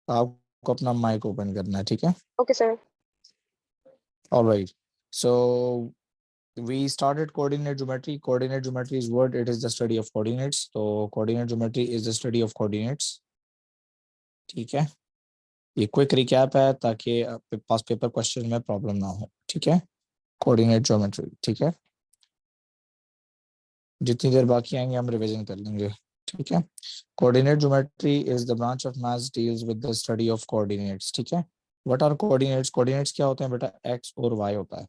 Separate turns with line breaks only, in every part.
आपको अपना mic open करना है, ठीक है?
Okay, sir.
Alright, so we started coordinate geometry. Coordinate geometry is what? It is the study of coordinates. So coordinate geometry is the study of coordinates. ठीक है, ये quick recap है ताकि आपके पास पेपर क्वेश्चन में प्रॉब्लम ना हो, ठीक है? कोऑर्डिनेट ज्योमेट्री, ठीक है? जितनी देर बाकी आएंगे हम रिवीजन कर लेंगे, ठीक है? Coordinate geometry is the branch of maths deals with the study of coordinates, ठीक है? What are coordinates? कोऑर्डिनेट्स क्या होते हैं बेटा? एक्स और वाई होता है।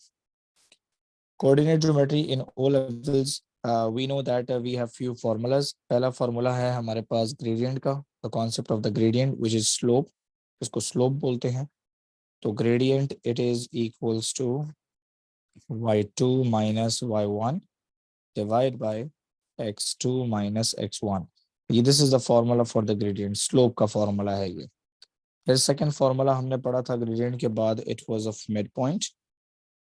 Coordinate geometry in O levels, we know that we have few formulas. पहला फार्मूला है हमारे पास ग्रेडियंट का, the concept of the gradient which is slope, इसको स्लोप बोलते हैं। तो gradient it is equals to y2 minus y1 divided by x2 minus x1। ये this is the formula for the gradient, slope का formula है ये। फिर second formula हमने पढ़ा था ग्रेडियंट के बाद, it was of mid point.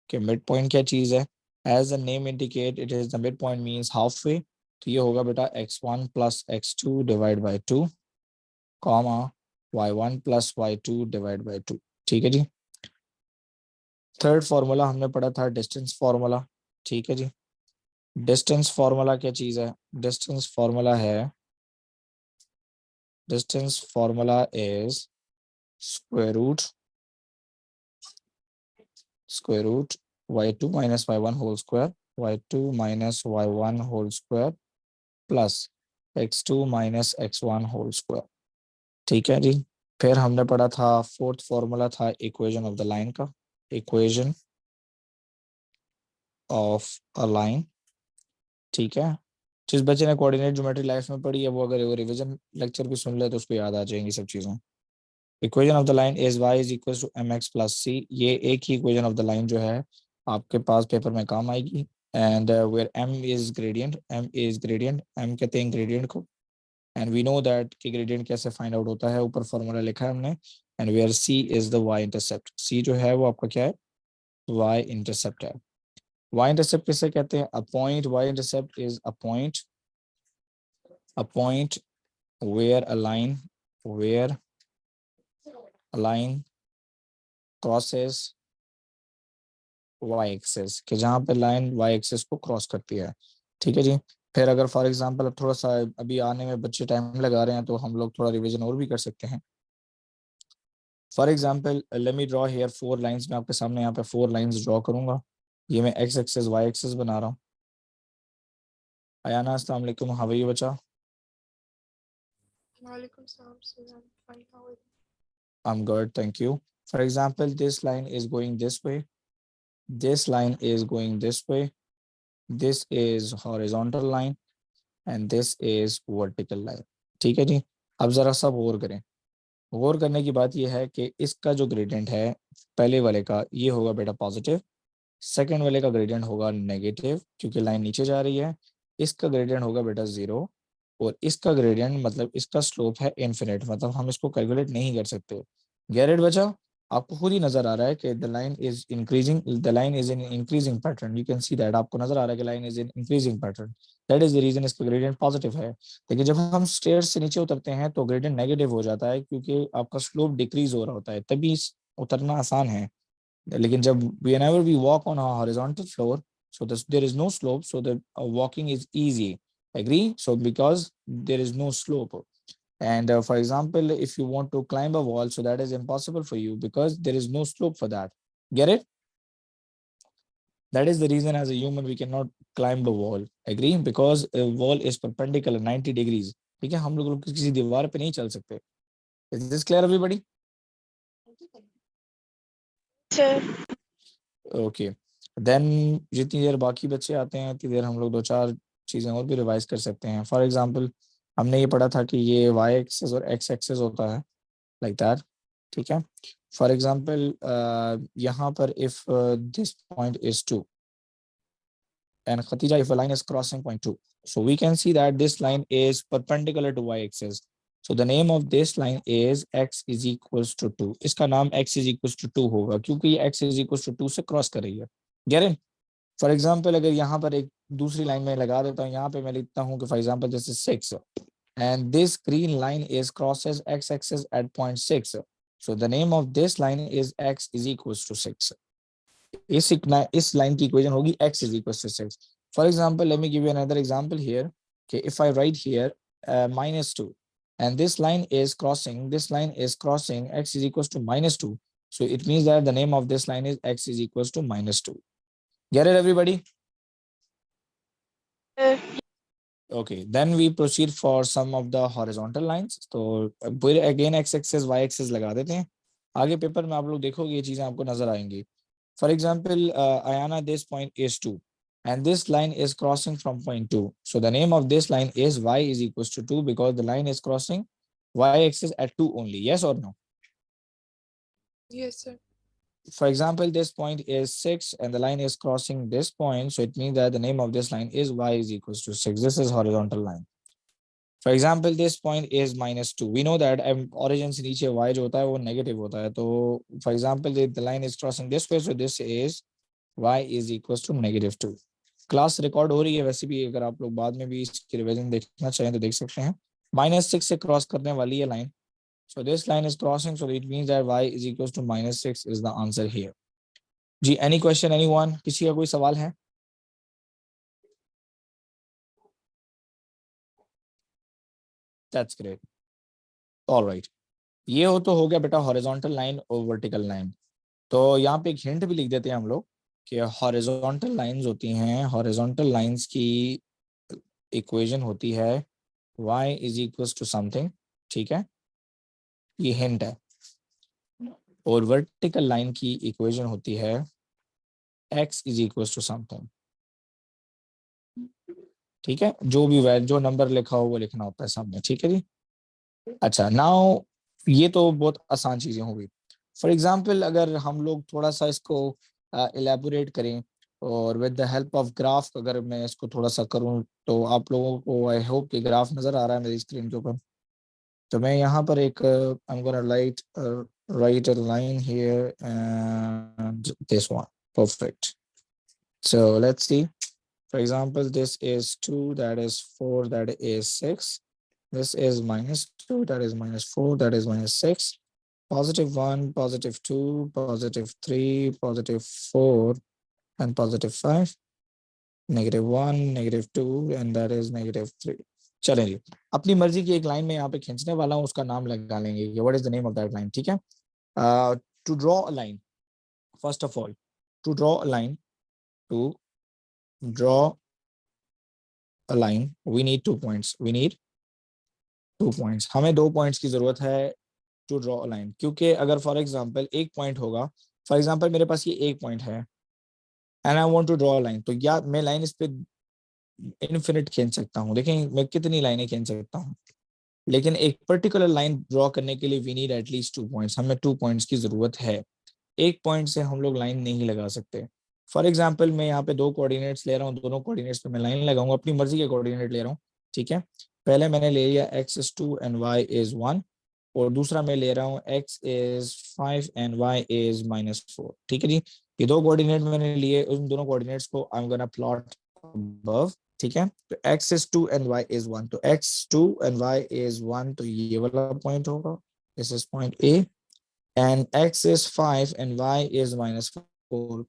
कि मिड पॉइंट क्या चीज है? As the name indicate, it is the mid point means half way. तो ये होगा बेटा x1 plus x2 divide by 2 comma y1 plus y2 divide by 2, ठीक है जी? थर्ड फॉर्मूला हमने पढ़ा था डिस्टेंस फॉर्मूला, ठीक है जी? डिस्टेंस फॉर्मूला क्या चीज है? डिस्टेंस फॉर्मूला है, distance formula is square root y2 minus y1 whole square, y2 minus y1 whole square plus x2 minus x1 whole square, ठीक है जी? फिर हमने पढ़ा था फोर्थ फॉर्मूला था इक्वेशन ऑफ द लाइन का, इक्वेशन ऑफ अ लाइन, ठीक है? जिस बच्चे ने कोऑर्डिनेट ज्योमेट्री लाइफ में पढ़ी है वो अगर वो रिवीजन लेक्चर भी सुन ले तो उसको याद आ जाएंगी सब चीज़ें। Equation of the line is y is equal to M X plus C. ये एक ही इक्वेशन ऑफ द लाइन जो है आपके पास पेपर में काम आएगी। And where m is gradient, m कहते हैं ग्रेडियंट को। एंड वी नो दैट कि ग्रेडियंट कैसे फाइंड आउट होता है, ऊपर फॉर्मूला लिखा है हमने। And where c is the y intercept, c जो है वो आपका क्या है? y इंटरसेप्ट है। y इंटरसेप्ट किसे कहते हैं? A point, y intercept is a point where a line crosses y axis, कि जहाँ पे लाइन y एक्सेस को क्रॉस करती है, ठीक है जी? फिर अगर फॉर एग्जांपल अब थोड़ा सा अभी आने में बच्चे टाइम लगा रहे हैं तो हम लोग थोड़ा रिवीजन और भी कर सकते हैं। For example let me draw here 4 lines. मैं आपके सामने यहाँ पे 4 लाइंस ड्रॉ करूंगा। ये मैं x एक्सेस y एक्सेस बना रहा हूँ। अयाना अस्सलाम वालेकुम, हाउ आर यू बच्चा?
Walaikum salam, sir. I'm fine. How are you?
I'm good, thank you. For example, this line is going this way, this line is going this way, this is horizontal line and this is vertical line, ठीक है जी? अब जरा सा गौर करें। गौर करने की बात यह है कि इसका जो ग्रेडियंट है पहले वाले का ये होगा बेटा पॉजिटिव, सेकंड वाले का ग्रेडियंट होगा नेगेटिव क्योंकि लाइन नीचे जा रही है। इसका ग्रेडियंट होगा बेटा 0 और इसका ग्रेडियंट मतलब इसका स्लोप है इन्फिनिट, मतलब हम इसको कैलकुलेट नहीं कर सकते। गैरेट बचा? आपको खुद ही नजर आ रहा है कि the line is increasing, the line is in increasing pattern, you can see that. आपको नजर आ रहा है कि line is in increasing pattern, that is the reason इसका ग्रेडियंट पॉजिटिव है। लेकिन जब हम स्टेयर्स से नीचे उतरते हैं तो ग्रेडियंट नेगेटिव हो जाता है क्योंकि आपका स्लोप डिक्रीज हो रहा होता है, तभी उतरना आसान है। लेकिन जब whenever we walk on a horizontal floor, so there is no slope, so the walking is easy. Agree? So because there is no slope, and for example, if you want to climb a wall, so that is impossible for you because there is no slope for that. Get it? That is the reason as a human we cannot climb the wall. Agree? Because a wall is perpendicular 90 degrees. ठीक है, हम लोग किसी दीवार पे नहीं चल सकते। Is this clear everybody?
Sir.
Okay, then जितनी देर बाकी बच्चे आते हैं उतनी देर हम लोग 2-4 चीज़ें और भी रिवाइज कर सकते हैं। फॉर एग्जांपल हमने ये पढ़ा था कि ये y एक्सेस और x एक्सेस होता है लाइक दैट, ठीक है? फॉर एग्जांपल यहाँ पर if this point is 2 and Khatija, if a line is crossing point 2, so we can see that this line is perpendicular to y axis, so the name of this line is x is equals to 2। इसका नाम x is equals to 2 होगा क्योंकि ये x is equals to 2 से cross कर रही है। Get it? For example अगर यहाँ पर एक दूसरी लाइन में लगा देता हूँ, यहाँ पे मैं लिखता हूँ कि फॉर एग्जाम्पल जैसे 6, and this green line is crosses x-axis at point 6. So the name of this line is x is equals to 6. इस line की equation होगी x is equals to 6. For example, let me give you another example here. Okay, if I write here -2, and this line is crossing x is equals to -2. So it means that the name of this line is x is equals to -2. Get it, everybody?
Sir.
Okay, then we proceed for some of the horizontal lines. तो फिर again x axis y axis लगा देते हैं. आगे paper में आप लोग देखोगे ये चीजें आपको नजर आएंगी. For example, Ayana, this point is 2, and this line is crossing from point 2. So the name of this line is y is equals to 2 because the line is crossing y axis at 2 only. Yes or no?
Yes, sir.
For example, this point is 6 and the line is crossing this point. So it means that the name of this line is y is equals to 6. This is horizontal line. For example, this point is -2. We know that origin से नीचे y जो होता है वो negative होता है. तो for example, the line is crossing this way. So this is y is equals to -2. Class record हो रही है वैसे भी, अगर आप लोग बाद में भी इसकी रिवीजन देखना चाहें तो देख सकते हैं. -6 से क्रॉस करने वाली है line. So this line is crossing, so it means that y is equals to -6 is the answer here. जी, any question, anyone? किसी का कोई सवाल है? That's great. All right. ये हो गया बेटा हॉरिजॉन्टल लाइन और वर्टिकल लाइन. तो यहाँ पे एक हिंट भी लिख देते हैं हम लोग कि हॉरिजॉन्टल लाइंस होती हैं, हॉरिजॉन्टल लाइंस की इक्वेशन होती है y is equals to something. ठीक है, ये हिंट है. और वर्टिकल लाइन की इक्वेशन होती है x is equals to something. ठीक है, जो नंबर लिखा हो वो लिखना होता है सामने. ठीक है जी. अच्छा, नाउ ये तो बहुत आसान चीजें हो गई. फॉर एग्जाम्पल अगर हम लोग थोड़ा सा इसको इलेबोरेट करें और with the help of graph, अगर मैं इसको थोड़ा सा करूं तो आप लोगों को आई होप कि ग्राफ नजर आ रहा है मेरी स्क्रीन के ऊपर. तो मैं यहाँ पर एक I am gonna write a line here and this one. Perfect. So let's see. For example, this is 2, that is 4, that is 6. This is -2, that is -4, that is -6. +1, +2, +3, +4, and +5. -1, -2, and that is -3. चलें जी, अपनी मर्जी की एक line में यहाँ पे खींचने वाला हूँ, उसका नाम लगा लेंगे कि what is the name of that line. ठीक है. To draw a line, first of all to draw a line, to draw a line we need 2 points. We need 2 points. हमें 2 पॉइंट्स की जरूरत है टू ड्रॉ अ लाइन, क्योंकि अगर for example एक point होगा, फॉर एग्जांपल मेरे पास ये एक पॉइंट है and I want to draw a line, तो या मैं लाइन इस पे इनफिनिट खींच सकता हूँ. देखें मैं कितनी लाइनें खींच सकता हूँ, लेकिन एक पर्टिकुलर लाइन ड्रॉ करने के लिए वी नीड एटलीस्ट 2 पॉइंट्स. हमें 2 पॉइंट्स की जरूरत है. एक पॉइंट से हम लोग लाइन नहीं लगा सकते. फॉर एग्जाम्पल मैं यहाँ पे 2 कोऑर्डिनेट्स ले रहा हूँ, दोनों कोऑर्डिनेट्स पे मैं लाइन लगाऊंगा, अपनी मर्जी के कोऑर्डिनेट ले रहा हूँ. ठीक है, पहले मैंने ले लिया x is 2 and y is 1, और दूसरा मैं ले रहा हूँ x is 5 and y is -4. ठीक है जी, ये 2 कोऑर्डिनेट मैंने लिए, उन दोनों कोऑर्डिनेट्स को I am gonna plot above. ठीक है, तो x is 2 and y is 1, तो x 2 and y is 1, तो ये वाला पॉइंट होगा, this is point A. And x is 5 and y is -4.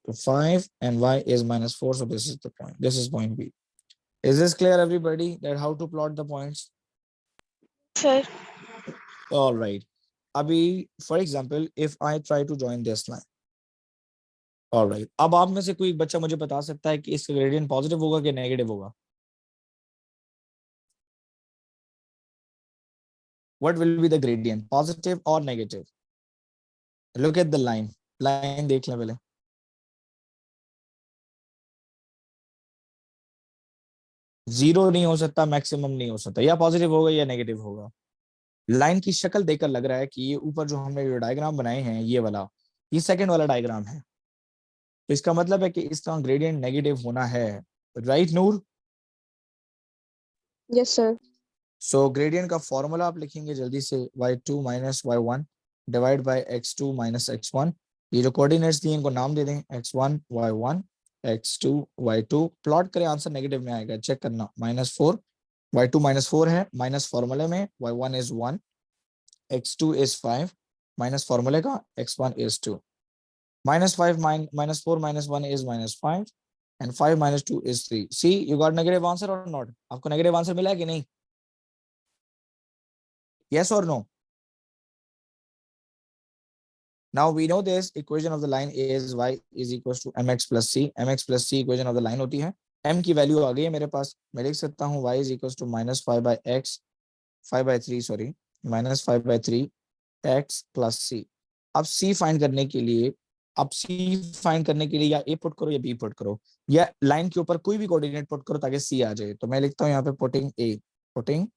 So 5 and y is -4. So this is the point. This is point B. Is this clear, everybody, that how to plot the points?
Sir.
All right. Abhi, for example, if I try to join this line. All right. अब आप में से कोई बच्चा मुझे बता सकता है कि इसका ग्रेडियंट पॉजिटिव होगा कि नेगेटिव होगा? What will be the gradient, positive or negative? Look at the line. Line देख लें पहले. जीरो नहीं हो सकता, मैक्सिमम नहीं हो सकता, या पॉजिटिव होगा या नेगेटिव होगा. लाइन की शक्ल देखकर लग रहा है कि ये ऊपर जो हमने जो डायग्राम बनाए हैं ये वाला, ये सेकंड वाला डायग्राम है, तो इसका मतलब है कि इसका ग्रेडियंट नेगेटिव होना है. राइट नूर?
Yes, sir.
सो ग्रेडियंट का फॉर्मूला आप लिखेंगे जल्दी से, y2 - y1 divide by x2 - x1. ये जो कोऑर्डिनेट्स दिए इनको नाम दे दें, x1 y1 x2 y2. Plot करें, आंसर नेगेटिव में आएगा, चेक करना. -4 y2 -4 है, माइनस फॉर्मूले में y1 is 1, x2 is 5, minus फॉर्मूले का x1 is 2. -5 minus 4 minus 1 is -5 and 5 minus 2 is 3. See, you got negative answer or not? आपको negative answer मिला है कि नहीं? Yes or no? Now we know this equation of the line is y is equals to mx plus c. mx plus c equation of the line होती है. m की value आ गई है मेरे पास. मैं लिख सकता हूँ y is equals to -5 by x, 5 by 3 sorry, -5 by 3 x plus c. अब c फाइंड करने के लिए, या a पुट करो या b पुट करो, या लाइन के ऊपर कोई भी कोऑर्डिनेट पुट करो ताकि c आ जाए. तो मैं लिखता हूँ यहाँ पे putting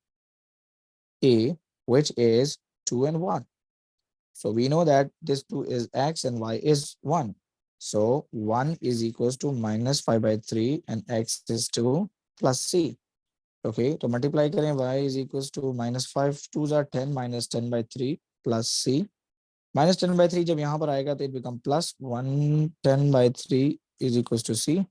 a which is 2 and 1. So we know that this 2 is x and y is 1. So 1 is equals to -5 by 3 and x is 2 plus c. Okay, तो multiply करें, y is equals to -5 2s are 10 minus 10 by 3 plus c. -10 by 3 जब यहाँ पर आएगा तो it become plus 1 10 by 3 is equals to c.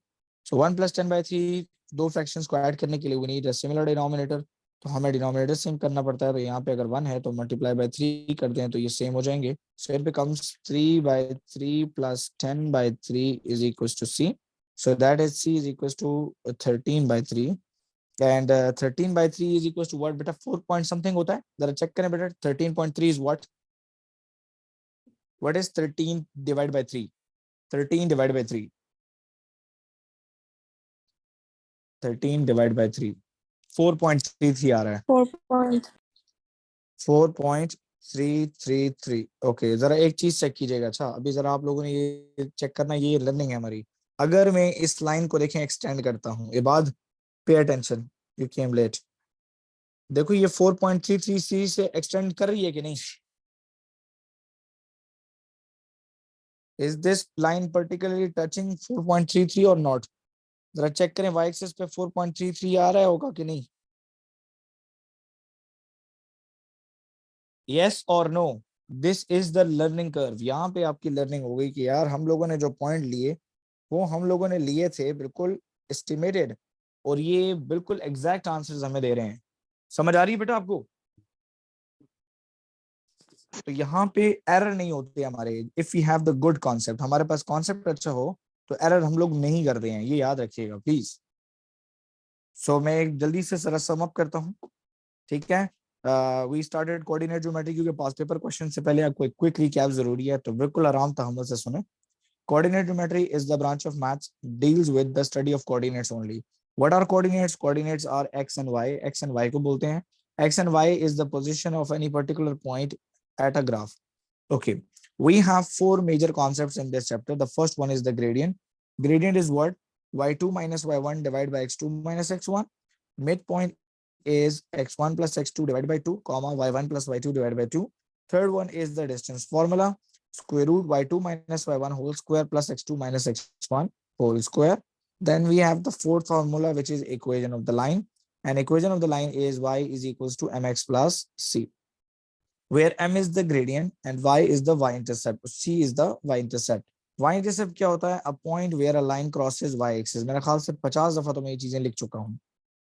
So 1 plus 10 by 3, दो fractions को add करने के लिए we need a similar denominator. तो हमें डिनोमिनेटर सेम करना पड़ता है. तो यहाँ पे अगर 1 है तो मल्टीप्लाई बाय 3 कर दें तो ये सेम हो जाएंगे. So it becomes 3 by 3 plus 10 by 3 is equals to c. So that is c is equals to 13 by 3. And 13 by 3 is equals to what बेटा, 4 point something होता है. जरा चेक करें बेटा, 13.3 is what? What is 13 divided by 3? 13 divided by 3. 13 divided by 3. 4.33 आ रहा है. 4.333. Okay, जरा एक चीज चेक कीजिएगा. अच्छा, अभी जरा आप लोगों ने ये चेक करना, ये लर्निंग है हमारी. अगर मैं इस लाइन को देखें एक्सटेंड करता हूं, इबाद pay attention, you came late. देखो ये 4.33 से एक्सटेंड कर रही है कि नहीं? Is this line particularly touching 4.33 और नॉट? जरा चेक करें, वाई एक्सिस पे 4.33 आ रहा है होगा कि नहीं? यस और no? This is the learning curve. यहाँ पे आपकी लर्निंग हो गई कि यार हम लोगों ने जो पॉइंट लिए वो हम लोगों ने लिए थे बिल्कुल एस्टिमेटेड, और ये बिल्कुल एग्जैक्ट आंसर्स हमें दे रहे हैं. समझ आ रही है बेटा आपको? तो यहाँ पे एरर नहीं होते हमारे. If you have the good concept, हमारे पास कॉन्सेप्ट अच्छा हो तो एरर हम लोग नहीं करते हैं, ये याद रखिएगा प्लीज. सो मैं एक जल्दी से जरा सम अप करता हूँ, ठीक है? वी स्टार्टेड कोऑर्डिनेट ज्योमेट्री, क्योंकि पास पेपर क्वेश्चन से पहले आपको एक क्विक रिकैप जरूरी है, तो बिल्कुल आराम तहम्मुल से सुने. Coordinate geometry is the branch of maths deals with the study of coordinates only. What are coordinates? Coordinates are x and y. X and y को बोलते हैं. X and y is the position of any particular point at a graph. Okay. We have four major concepts in this chapter. The first one is the gradient. Gradient is what? y2 minus y1 divided by x2 minus x1. Midpoint is x1 plus x2 divided by 2, comma y1 plus y2 divided by 2. Third one is the distance formula. Square root y2 minus y1 whole square plus x2 minus x1 whole square. Then we have the fourth formula, which is equation of the line. And equation of the line is y is equals to mx plus c, where m is the gradient and y is the y-intercept. C is the y-intercept. Y-intercept क्या होता है? A point where a line crosses y-axis. मेरे ख्याल से 50 दफा तो मैं ये चीजें लिख चुका हूँ.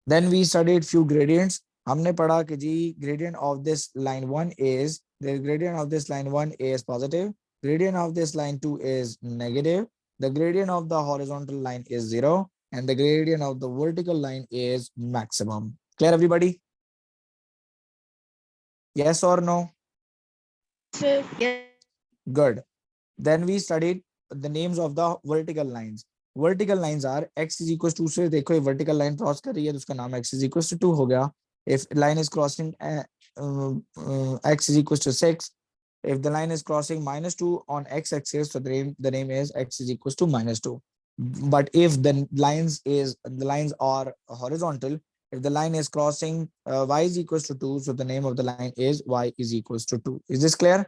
Then we studied few gradients. हमने पढ़ा कि जी gradient of this line 1 is, the gradient of this line 1 is positive, gradient of this line 2 is negative, the gradient of the horizontal line is 0, and the gradient of the vertical line is maximum. Clear everybody? Yes or no?
Sir.
Good. Then we studied the names of the vertical lines. Vertical lines are x is equals to, से देखो ये vertical line cross कर रही है तो उसका नाम x is equals to 2 हो गया. If line is crossing x is equals to 6, if the line is crossing -2 on x axis, so the name is x is equals to -2. But if the lines are horizontal, if the line is crossing y is equals to 2, so the name of the line is y is equals to 2. Is this clear?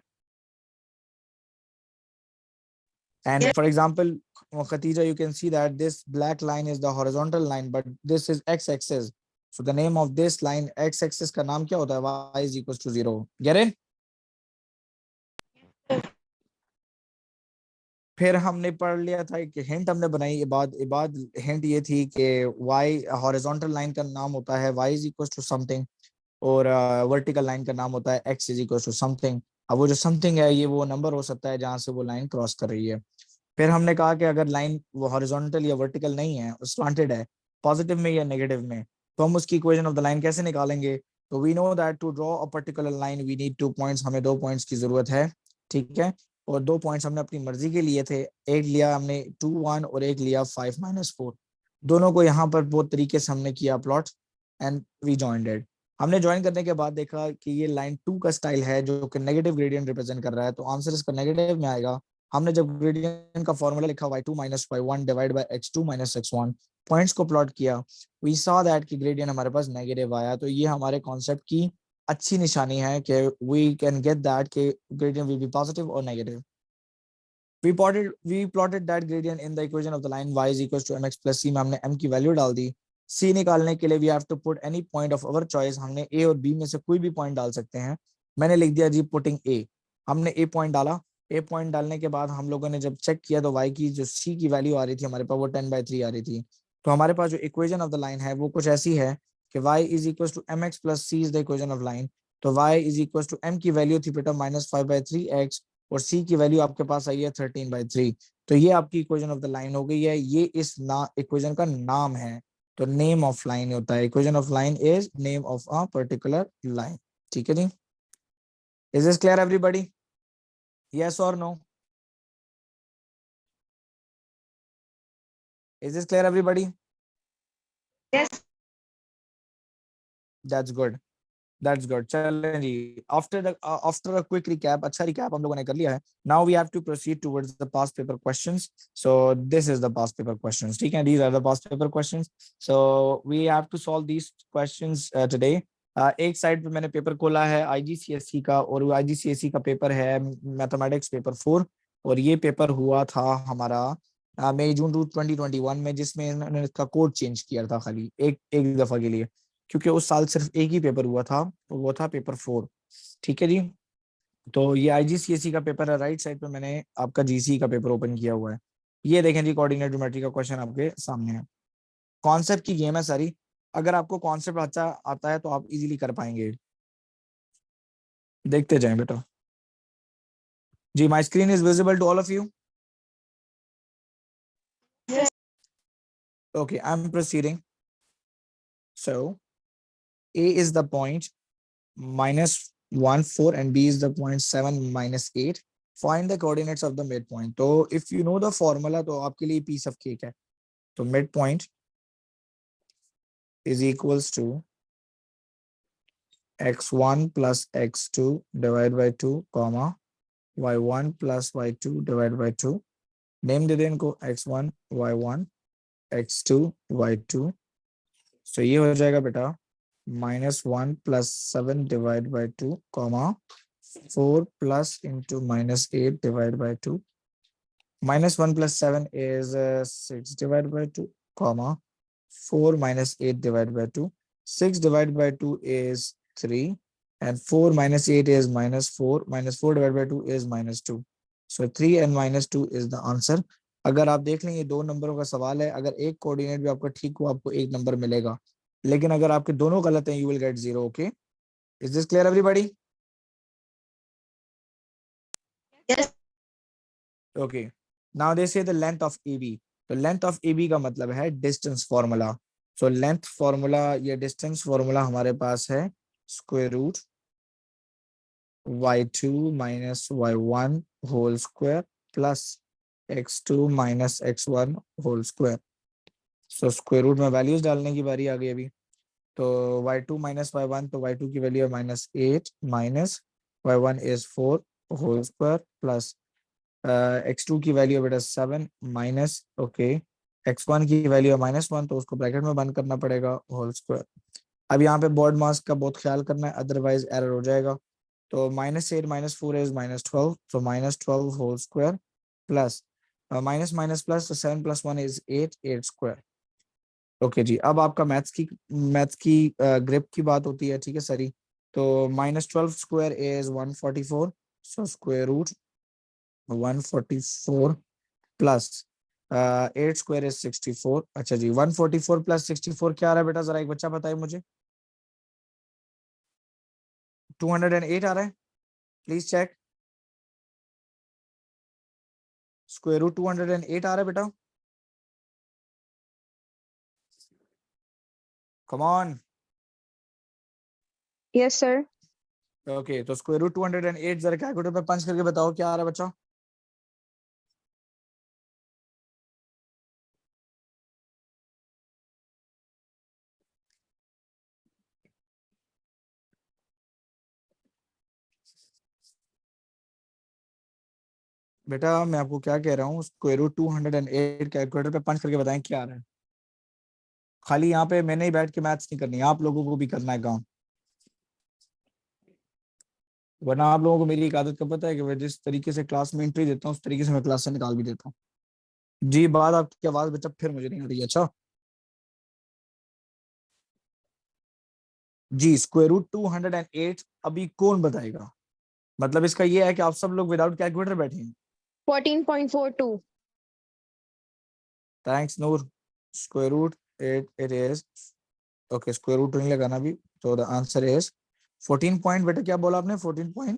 And for example, Khatija, you can see that this black line is the horizontal line, but this is x-axis. So the name of this line x-axis का नाम क्या होता है? Y is equals to 0. Get it? फिर हमने पढ़ लिया था कि हिंट हमने बनाई, इबाद हिंट ये थी कि वाई हॉरिजॉन्टल लाइन का नाम होता है y is equal to something, और वर्टिकल लाइन का नाम होता है x is equal to something. अब वो जो समथिंग है ये वो नंबर हो सकता है जहां से वो लाइन क्रॉस कर रही है। फिर हमने कहा कि अगर लाइन वो हॉरिजॉन्टल या वर्टिकल नहीं है, स्लांटेड है, पॉजिटिव में या नेगेटिव में, तो हम उसकी इक्वेशन ऑफ द लाइन कैसे निकालेंगे? तो we know that to draw a particular line we need 2 points, हमें 2 पॉइंट्स की जरूरत है, ठीक है। और 2 पॉइंट्स हमने अपनी मर्जी के लिए थे, एक लिया हमने 2 1 और एक लिया 5 - 4। दोनों को यहाँ पर बहुत तरीके से हमने किया plot and we joined it. हमने ज्वाइन करने के बाद देखा कि ये लाइन 2 का स्टाइल है जो कि नेगेटिव ग्रेडियंट रिप्रेजेंट कर रहा है, तो आंसर इसका नेगेटिव में आएगा। हमने जब ग्रेडियंट का फॉर्मूला लिखा y2 - y1 divide by x2 - x1, points को प्लॉट किया, वी सॉ दैट कि ग्रेडियंट हमारे पास नेगेटिव आया। तो ये हमारे कॉन्सेप्ट की अच्छी निशानी है कि वी कैन गेट दैट कि ग्रेडियंट विल बी पॉजिटिव और negative. We plotted that gradient in the equation of the line y is equals to mx plus c में हमने m की वैल्यू डाल दी। c निकालने के लिए we have to put any point of our choice, हमने a और b में से कोई भी पॉइंट डाल सकते हैं। मैंने लिख दिया जी पुटिंग a, हमने a पॉइंट डाला। a पॉइंट डालने के बाद हम लोगों ने जब चेक किया तो y की जो c की वैल्यू आ रही थी हमारे पास वो 10/3 आ रही थी। तो हमारे पास जो इक्वेशन ऑफ द लाइन है वो कुछ ऐसी है कि y is equal to mx plus c is the equation of line. तो y is equal to m की वैल्यू थी बेटा -5/3x, और सी की वैल्यू आपके पास आई है 13/3। तो ये आपकी इक्वेशन ऑफ द लाइन हो गई है, ये इस ना इक्वेशन का नाम है। तो नेम ऑफ लाइन होता है, equation of line is name of a particular line. ठीक है जी, is this clear everybody? Yes और no? Is this clear everybody?
Yes.
That's good, that's good. चलें जी, आफ्टर अ क्विक रिकैप, अच्छा recap हम लोगों ने कर लिया है। Now we have to proceed towards the past paper questions. So this is the past paper questions, ठीक है, these are the past paper questions. So we have to solve these questions today. एक side पे मैंने paper खोला है IGCSE का, और वो आईजीसीएसई का पेपर है मैथमेटिक्स पेपर 4, और ये पेपर हुआ था हमारा मई जून 2021 में, जिसमें इन्होंने इसका कोड चेंज किया था खाली एक एक दफा के लिए, क्योंकि उस साल सिर्फ एक ही पेपर हुआ था, तो वो था पेपर 4। ठीक है जी, तो ये आईजीसीएसई का पेपर है। राइट साइड पे मैंने आपका जीसी का पेपर ओपन किया हुआ है। ये देखें जी, कोऑर्डिनेट ज्योमेट्री का क्वेश्चन आपके सामने है। कॉन्सेप्ट की गेम है सारी, अगर आपको कॉन्सेप्ट अच्छा आता है तो आप इजीली कर पाएंगे। देखते जाएं बेटा। जी, my screen is visible to all of you?
Yes.
Okay, I am proceeding. So A is the point -1 4 and b is the point 7 - 8. Find the coordinates of the midpoint. तो if you know the formula तो आपके लिए piece of cake है। तो midpoint is equals to x1 plus x2 divided by 2 comma y1 plus y2 divided by 2। Name दे दें इनको x1 y1 x2 y2। सो ये हो जाएगा बेटा -1 plus 7 divided by 2 comma 4 plus into -8 divided by 2। -1 plus 7 is 6 divided by 2 comma 4 minus 8 divided by 2। 6 divided by 2 is 3, and 4 minus 8 is -4, -4 divided by 2 is -2। So 3 and -2 is the answer। अगर आप देख लें ये दो नंबरों का सवाल है, अगर एक कोऑर्डिनेट भी आपका ठीक हो आपको एक नंबर मिलेगा, लेकिन अगर आपके दोनों गलत हैं you will get 0। Okay, is this clear everybody?
Yes.
Okay, now they say the length of AB। तो लेंथ ऑफ AB का मतलब है distance formula. So length formula या डिस्टेंस फॉर्मूला हमारे पास है square root y2 minus y1 whole square plus x2 minus x1 whole square. So square root में values डालने की बारी आ गई अभी। तो y2 minus y1, तो y2 की वैल्यू है -8 minus y1 is 4 whole square plus x2 की वैल्यू है बेटा 7 माइनस ओके x1 की वैल्यू है -1, तो उसको ब्रैकेट में बंद करना पड़ेगा होल स्क्वायर। अब यहाँ पे बोर्ड मास का बहुत ख्याल करना है, अदरवाइज एरर हो जाएगा। तो -8 - 4 is -12, so -12 whole square plus minus minus plus, तो 7 + 1 इज 8, 8 स्क्वायर। ओके जी, अब आपका मैथ्स की ग्रिप की बात होती है, ठीक है सारी। तो -12 square is 144, so square root 144 plus 8 square is 64। अच्छा जी, 144 प्लस 64 क्या आ रहा है बेटा, जरा एक बच्चा बताए मुझे। 208 आ रहा है, प्लीज चेक। स्क्वायर रूट 208 आ रहा है बेटा, come on.
Yes, sir.
Okay, तो स्क्वायर रूट 208 जरा कैलकुलेटर पे पंच करके बताओ क्या आ रहा है बच्चा। बेटा मैं आपको क्या कह रहा हूँ, स्क्वायर रूट 208 कैलकुलेटर पे पंच करके बताएं क्या आ रहा है। खाली यहाँ पे मैंने ही बैठ के मैथ्स नहीं करनी, आप लोगों को भी करना है काम, वरना आप लोगों को मेरी एक आदत का पता है कि मैं जिस तरीके से क्लास में एंट्री देता हूँ उस तरीके से मैं क्लास से निकाल भी देता हूँ। जी, बात आपकी आवाज बेटा फिर मुझे नहीं आ रही है। अच्छा जी, स्क्वायर रूट 208 अभी कौन बताएगा, मतलब इसका ये है कि आप सब लोग विदाउट कैलकुलेटर बैठे हैं।
14.42.
Thanks Noor. Square root it is, okay square root नहीं लगाना भी, तो द आंसर इज 14 पॉइंट, बेटा क्या बोला आपने, 14.42।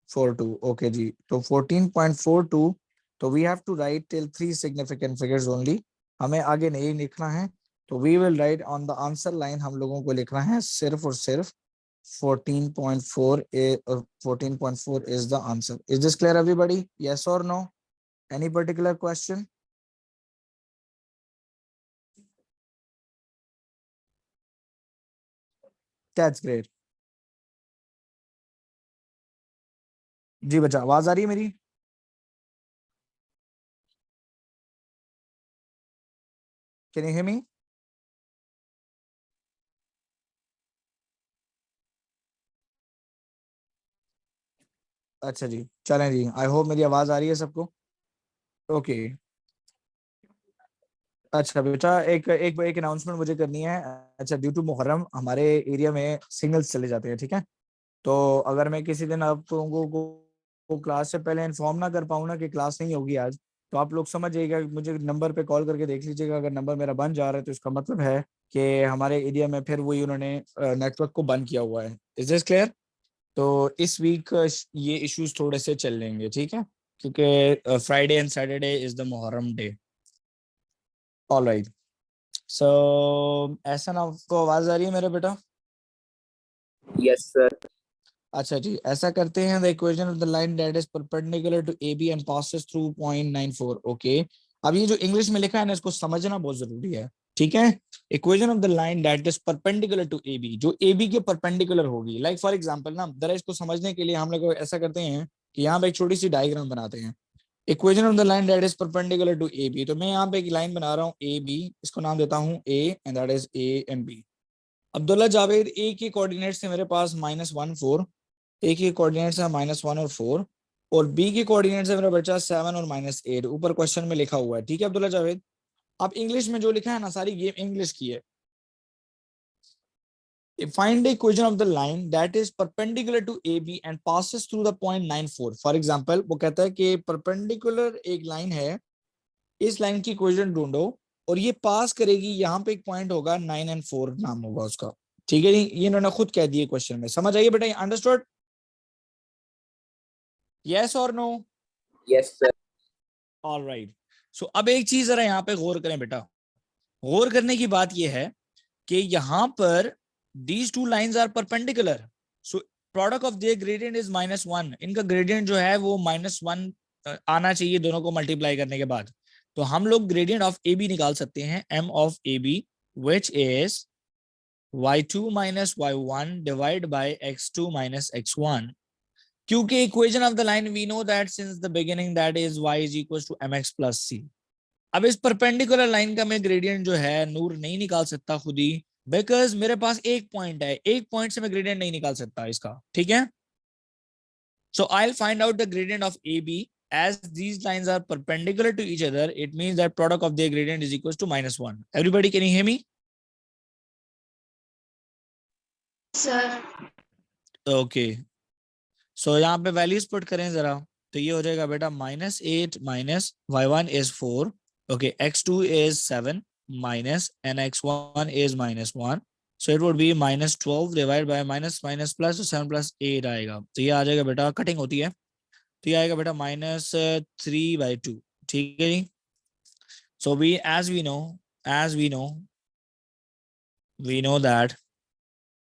42.
ओके जी, तो 14.42, तो we have to write till 3 significant figures only, हमें आगे नहीं लिखना है। तो we will write on the answer line, हम लोगों को लिखना है सिर्फ और सिर्फ 14.4 14.4 is the answer. Is this clear everybody, yes और no, any particular question? That's great. जी बच्चा, आवाज आ रही है मेरी? Can you hear me? अच्छा जी, चलें जी, आई होप मेरी आवाज आ रही है सबको। ओके अच्छा बेटा, एक एक एक अनाउंसमेंट मुझे करनी है। अच्छा, ड्यू टू मुहर्रम हमारे एरिया में सिग्नल्स चले जाते हैं, ठीक है। तो अगर मैं किसी दिन आप लोगों को क्लास से पहले इन्फॉर्म ना कर पाऊँ ना कि क्लास नहीं होगी आज, तो आप लोग समझ जाइएगा, मुझे नंबर पे कॉल करके देख लीजिएगा। अगर नंबर मेरा बंद जा रहा है तो इसका मतलब है कि हमारे एरिया में फिर वही उन्होंने नेटवर्क को बंद किया हुआ है। Is this clear? तो इस वीक ये इश्यूज थोड़े से चल लेंगे, ठीक है, क्योंकि Friday and Saturday is the Muharram day. All right, so ऐसा ना, आपको आवाज आ रही है मेरा बेटा?
Yes, sir.
अच्छा जी, ऐसा करते हैं, the equation of the line that is perpendicular to A B and passes through point 94। Okay, अब ये जो इंग्लिश में लिखा है ना, इसको समझना बहुत जरूरी है, ठीक है। Equation of the line that is perpendicular to A B, जो ए बी के परपेंडिकुलर होगी, लाइक फॉर एग्जांपल ना, जरा इसको समझने के लिए हम लोग ऐसा करते हैं कि यहाँ पे एक छोटी सी डायग्राम बनाते हैं। Equation of the line that is perpendicular to A B, तो मैं यहाँ पे एक लाइन बना रहा हूँ ए बी, इसको नाम देता हूँ A and that is A and B. Abdullah Javed, A के कोऑर्डिनेट्स है मेरे पास -1 4, ए के कोऑर्डिनेट्स है -1 और 4, और बी के कोऑर्डिनेट्स है मेरा बच्चा 7 और -8, ऊपर क्वेश्चन में लिखा हुआ है, ठीक है अब्दुल्ला जावेद। अब इंग्लिश में जो लिखा है ना, सारी गेम इंग्लिश की है। Find the equation of the line that is perpendicular to AB and passes through the point 94. For example, वो कहता है कि perpendicular एक लाइन है, इस लाइन की इक्वेशन ढूंढो, और ये पास करेगी, यहाँ पे एक पॉइंट होगा 9 और 4 नाम होगा उसका, ठीक है जी, ये इन्होंने खुद कह दिए क्वेश्चन में, समझ आइए बेटा, अंडरस्टूड, यस और no?
Yes, sir.
All right, so अब एक चीज जरा यहाँ पे गौर करें बेटा, गौर करने की बात यह है कि यहाँ पर these two lines are perpendicular, so product of their gradient is -1, इनका ग्रेडियंट जो है वो -1 आना चाहिए दोनों को मल्टीप्लाई करने के बाद। तो हम लोग ग्रेडियंट ऑफ ए बी निकाल सकते हैं, m of A B which is y2 minus y1 divide by x2 minus x1, क्योंकि equation of the line we know that since the beginning that is y is equals to mx plus c। अब इस perpendicular line का मैं gradient जो है नूर नहीं निकाल सकता खुद ही, बिकॉज मेरे पास एक पॉइंट है, एक पॉइंट से मैं ग्रेडियंट नहीं निकाल सकता इसका, ठीक है। So I will find out the gradient of A B, as these lines are perpendicular to each other, it means that product of their gradient is equals to -1. Everybody, can you hear me?
Sir.
Okay, so यहाँ पे values put करें जरा। तो ये हो जाएगा बेटा -8 minus y1 is 4, okay, x2 is 7 minus and x1 is -1, so it would be -12 divide by minus minus plus, तो 7 + 8 आएगा, तो ये आ जाएगा बेटा, कटिंग होती है, तो ये आएगा बेटा -3/2, ठीक है जी। So we as we know that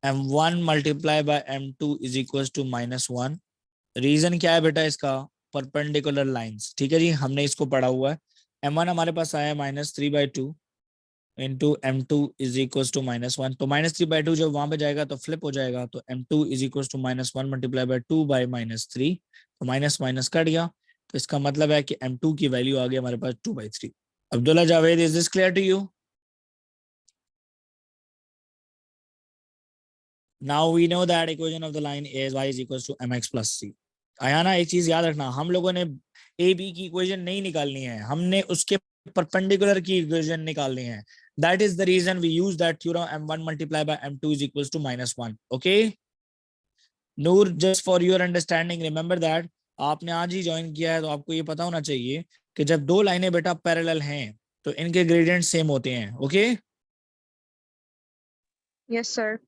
m1 multiply by m2 is equal to -1। Reason क्या है बेटा इसका, परपेंडिकुलर लाइंस, ठीक है जी, हमने इसको पढ़ा हुआ है। m1 हमारे पास आया -3/2 into m2 is equal to -1, तो -3/2 जब वहां पे जाएगा तो फ्लिप हो जाएगा, तो m2 is equal to -1 multiply by 2 by -3, तो माइनस माइनस कट गया, तो इसका मतलब है कि m2 की वैल्यू आ गई हमारे पास 2/3। Abdullah Javed, is this clear to you? Now we know that equation of the line is y is equals to mx plus c. Ayana एक चीज याद रखना, हम लोगों ने ए बी की इक्वेशन नहीं निकालनी है, हमने उसके परपेंडिकुलर की इक्वेशन निकालनी है। That is the reason we use that theorem m1 multiply by m2 is equals to -1। Okay Noor, just for your understanding remember that आपने आज ही ज्वाइन किया है, तो आपको ये पता होना चाहिए कि जब दो लाइनें बेटा पैरेलल हैं तो इनके ग्रेडियंट सेम होते हैं। Okay
Yes, sir.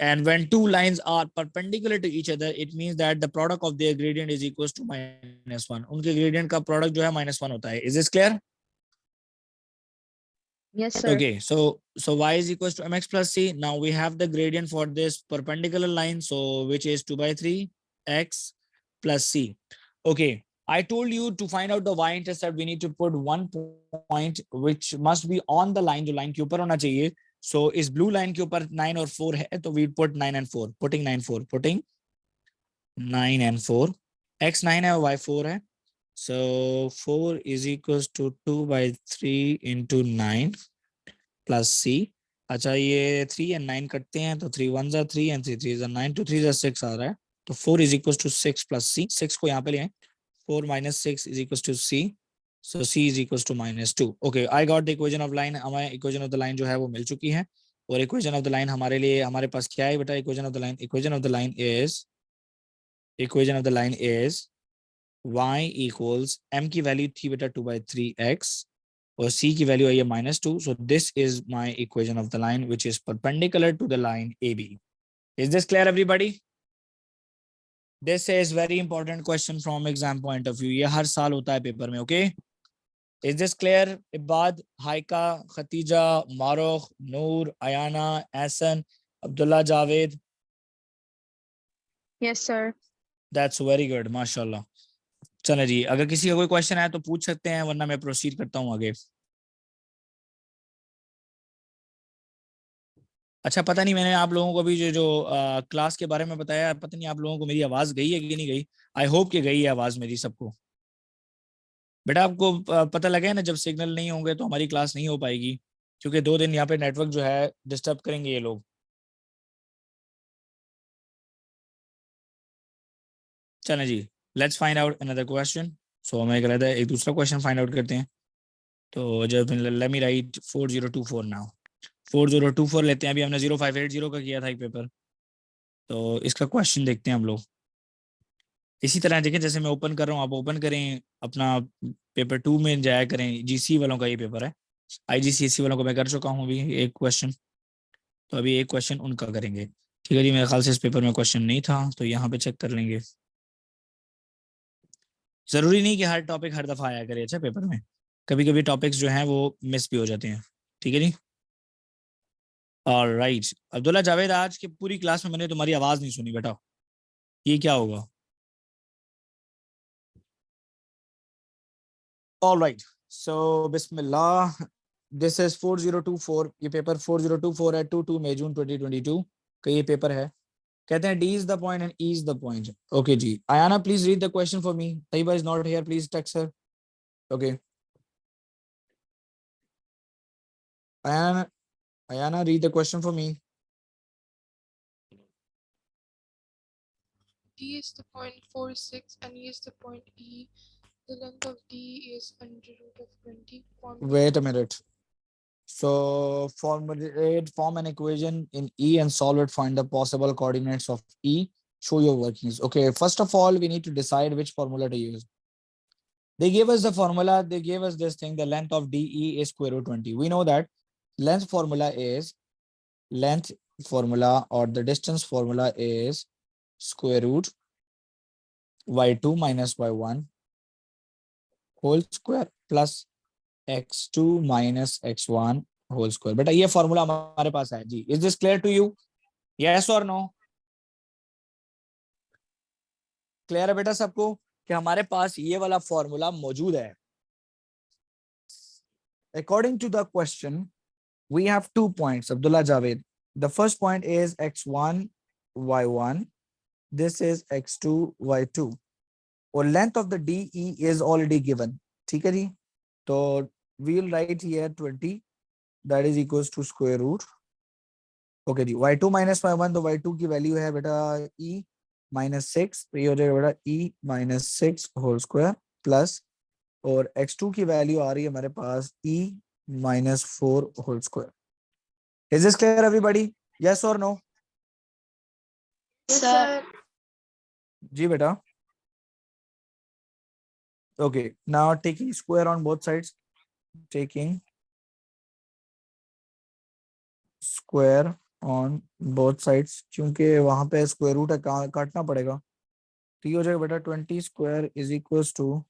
And when two lines are perpendicular to each other, it means that the product of their gradient is equals to -1। उनके gradient का product जो है -1 होता है। Is this clear?
Yes, sir.
Okay, so y is equals to mx plus c. Now we have the gradient for this perpendicular line, so which is 2/3 x plus c. Okay, I told you to find out the y-intercept, we need to put one point which must be on the line, जो line के ऊपर होना चाहिए। So इस blue line के ऊपर 9 और 4 है, तो we put 9 and 4, putting 9 and 4, x 9 है, y 4 है, so 4 is equals to 2/3 into 9 plus c। अच्छा ये 3 and 9 कटते हैं, तो 3 1 जा 3 and 3 3 जा 9, 2 3 जा 6 आ रहा है, तो 4 is equals to 6 plus c। 6 को यहाँ पे ले आए, 4 minus 6 is equals to c, so c is equals to -2। okay, I got the equation of line, हमारे equation of the line जो है वो मिल चुकी है, और equation of the line हमारे लिए, हमारे पास क्या है बेटा, equation of the line is y equals m की वैल्यू थी बेटा 2/3x और c की वैल्यू आई है -2, so this is my equation of the line which is perpendicular to the line AB। is this clear everybody? This is very important question from exam point of view, ये हर साल होता है paper में। okay, is this clear? Ibad, Haika, Khatija, Mahrukh, Noor, Ayana, Ehsan, Abdullah, Javed?
Yes, sir.
That's very good, माशाल्लाह। चलो जी, अगर किसी का कोई क्वेश्चन है तो पूछ सकते हैं, वरना मैं प्रोसीड करता हूँ आगे। अच्छा, पता नहीं मैंने आप लोगों को अभी जो क्लास के बारे में बताया, पता नहीं आप लोगों को मेरी आवाज गई है कि नहीं गई। आई होप कि गई है आवाज मेरी सबको। बेटा आपको पता लगा है ना, जब सिग्नल नहीं होंगे तो हमारी क्लास नहीं हो पाएगी, क्योंकि 2 दिन यहाँ पे नेटवर्क जो है डिस्टर्ब करेंगे ये लोग। चलें जी, let's find out another question. So हमें कहता है एक दूसरा क्वेश्चन फाइंड आउट करते हैं। तो जब लेट मी राइट 4024 नाउ, 4024 लेते हैं। अभी हमने 0580 का किया था एक पेपर, तो इसका क्वेश्चन देखते हैं हम लोग। इसी तरह देखें, जैसे मैं ओपन कर रहा हूँ, आप ओपन करें अपना पेपर 2 में जाया करें। जीसी वालों का ये पेपर है, आईजीसीएसई वालों को मैं कर चुका हूँ अभी एक क्वेश्चन, तो अभी एक क्वेश्चन उनका करेंगे। ठीक है जी, मेरे ख्याल से इस पेपर में क्वेश्चन नहीं था, तो यहाँ पे चेक कर लेंगे। जरूरी नहीं कि हर टॉपिक हर दफा आया करे अच्छा पेपर में, कभी कभी टॉपिक्स जो हैं वो मिस भी हो जाते हैं। ठीक है जी, ऑलराइट। अब्दुल्ला जावेद, आज की पूरी क्लास में मैंने तुम्हारी आवाज नहीं सुनी बेटा, ये क्या होगा? Alright, so Bismillah, this is 4024। ये पेपर 4024 है, 22 मई जून 2022 का ये पेपर है। कहते हैं D is the point and E is the point. Okay जी, Ayana please read the question for me. Taiba is not here, please text her. Okay Ayana, Ayana, read the question for me.
D is the point 46 and E is the point E. The length of D is under root of 20.
Wait a minute. So form an equation in E and solve it. Find the possible coordinates of E show your workings. Okay, first of all, we need to decide which formula to use. They gave us the formula, they gave us this thing, the length of DE is square root 20. We know that length formula or the distance formula is square root y2 minus y1 whole square plus x2 minus x1 whole square. बेटा ये formula हमारे पास है जी. Is this clear to you? Yes or no? Clear है बेटा सबको कि हमारे पास ये वाला फॉर्मूला मौजूद है. According to the question, we have 2 points, Abdullah Javed. The first point is x1 y1. This is x2 y2. Or length of the DE is already given. ठीक है जी. तो we'll write here 20. That is equals to square root. Okay ji. y2 minus y1, तो y2 की value है बेटा e minus 6. तो ये हो जाएगा बेटा e minus 6 whole square plus और x2 की वैल्यू आ रही है हमारे पास e minus 4 whole square. Is this clear everybody? Yes or no?
Yes, sir.
जी बेटा. Okay, now taking square on both sides, taking square on both sides, क्योंकि वहां पे square root है काटना पड़ेगा. तो ये हो जाएगा बेटा 20 square is equals to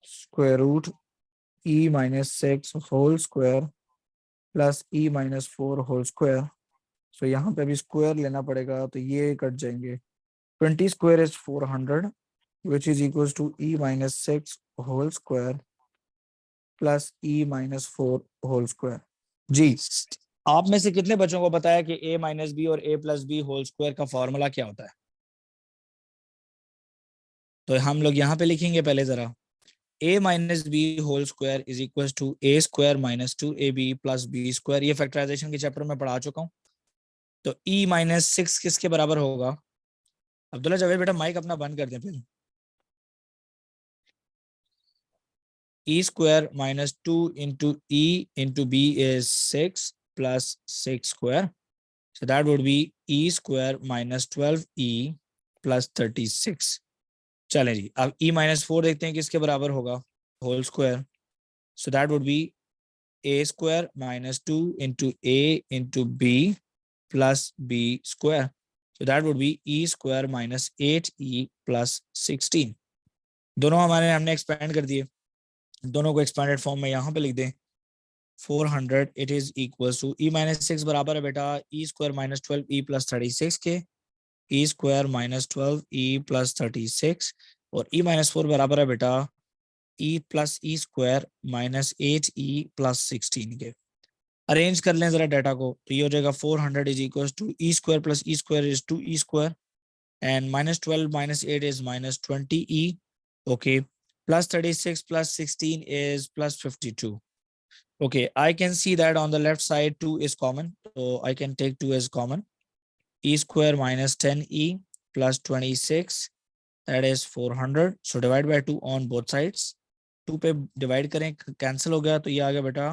square root e minus 6 whole square plus e minus 4 whole square. So यहाँ पे भी स्क्वायर लेना पड़ेगा तो ये कट जाएंगे. 20 square is 400 which is equals to e minus 6 whole square plus e minus 4 whole square. जी, आप में से कितने बच्चों को पता है कि a minus b और a plus b whole square का फॉर्मूला क्या होता है? तो हम लोग यहाँ पे लिखेंगे पहले जरा. a minus b whole square is equals to a square minus 2ab plus b square. ये फैक्टराइजेशन के चैप्टर में पढ़ा चुका हूँ. तो e minus 6 किसके बराबर होगा? अब्दुल्ला जावेद बेटा माइक अपना बंद कर दें फिर. e square minus 2 into e into b is 6 plus 6 square. So that would be e square minus 12e plus 36. चलें जी, अब e minus 4 देखते हैं किसके बराबर होगा. whole square. So that would be a square minus 2 into a into b plus b square. So that would be e square minus 8e plus 16. दोनों हमने expand कर दिए. दोनों को एक्सपेंडेड फॉर्म में यहाँ पे लिख दें. 400 it is equals to e minus 6 बराबर है बेटा e square minus 12e plus 36 के. e square minus 12e plus 36 और e minus 4 बराबर है बेटा e plus e square minus 8e plus 16 के. अरेंज कर लें जरा डाटा को. तो ये हो जाएगा 400 is equals to e square plus e square is 2e square and minus 12 minus 8 is minus 20e. Okay. Plus 36 plus 16 is plus 52. Okay, I can see that on the left side 2 is common. So I can take 2 as common. E square minus 10e plus 26, that is 400. So divide by 2 on both sides. 2 पे divide करें, cancel हो गया तो ये आ गया बेटा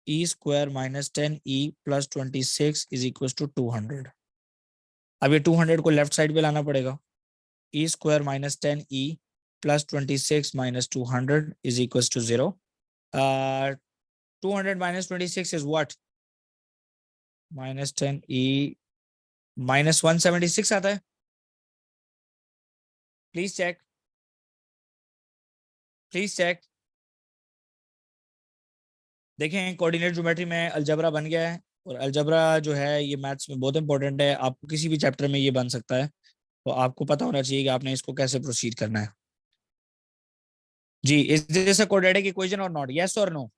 e square minus 10e plus 26 is equals to 200. अब ये 200 को left side पे लाना पड़ेगा. e square minus 10e plus 26 minus 200 is equals to 0. 200 minus 26 is what? Minus 10e minus 176 आता है. Please check. Please check. देखें कोऑर्डिनेट ज्योमेट्री में अलजबरा बन गया है और अलजबरा जो है ये मैथ्स में बहुत इंपॉर्टेंट है. आपको किसी भी चैप्टर में ये बन सकता है तो आपको पता होना चाहिए कि आपने इसको कैसे प्रोसीड करना है. जी, is this a quadratic equation or not? Yes or no?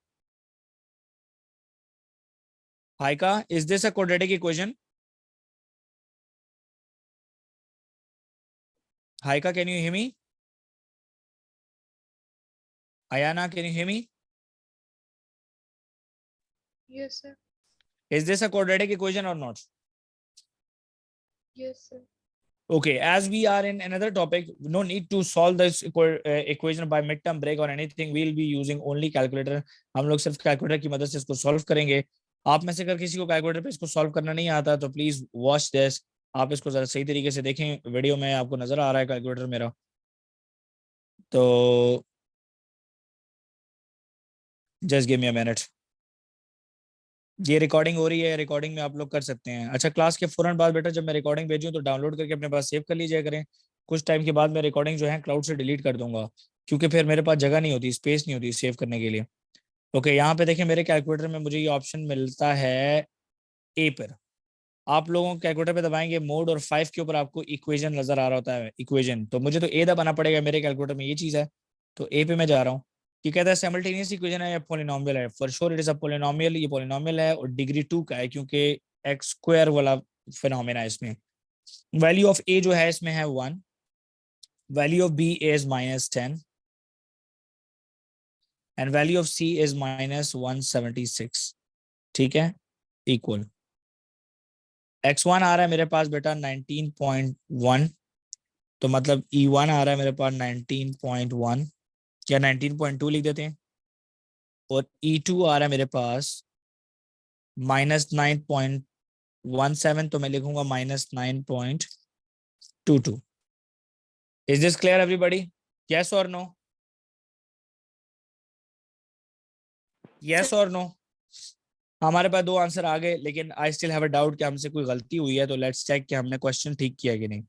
Haika, is this a quadratic equation? Haika, can you hear me? Ayana, can you hear me?
Yes, sir.
Is this a quadratic equation or not?
Yes, sir.
Okay, as we are in another topic, no need to solve this equation by midterm break or anything. We'll be using only calculator. हम लोग सिर्फ calculator की मदद से इसको solve करेंगे. आप में से अगर किसी को कैलकुलेटर पे इसको सॉल्व करना नहीं आता तो प्लीज वॉच दिस. आप इसको ज़रा सही तरीके से देखें, वीडियो में आपको नज़र आ रहा है कैलकुलेटर मेरा? तो just give me a minute. ये रिकॉर्डिंग हो रही है, रिकॉर्डिंग में आप लोग कर सकते हैं। अच्छा, क्लास के फौरन बाद बेटा जब मैं रिकॉर्डिंग भेजूँ तो डाउनलोड करके अपने पास सेव कर लीजिए करें। कुछ टाइम के बाद मैं रिकॉर्डिंग जो है क्लाउड से डिलीट कर दूंगा, क्योंकि फिर मेरे पास जगह नहीं होती, स्पेस नहीं होती सेव करने के लिए। ओके, यहाँ पे देखें मेरे कैलकुलेटर में मुझे ये ऑप्शन मिलता है ए पर। आप लोगों के कैलकुलेटर पे दबाएंगे मोड और 5 के ऊपर आपको इक्वेशन नजर आ रहा होता है, इक्वेशन। तो मुझे तो ए दबाना पड़ेगा, मेरे कैलकुलेटर में ये चीज़ है। तो ए पे मैं जा रहा हूँ। ये कहता है सिमल्टेनियस इक्वेशन है या पोलिनोमियल है। For sure it is a polynomial, ये पोलिनोमियल है और डिग्री 2 का है, क्योंकि एक्स स्क्वायर वाला फिनोमेना है इसमें। वैल्यू ऑफ ए जो है इसमें है 1, value of B is -10 and value of C is -176। ठीक है, इक्वल x1 आ रहा है मेरे पास बेटा 19.1, तो मतलब E1 आ रहा है मेरे पास 19.1 या 19.2 लिख देते हैं, और E2 आ रहा है मेरे पास -9.17, तो मैं लिखूंगा -9.22। Is this clear everybody? Yes और नो? यस और नो? हमारे पास दो आंसर आ गए, लेकिन I still have a doubt कि हमसे कोई गलती हुई है, तो लेट्स चेक कि हमने क्वेश्चन ठीक किया कि नहीं।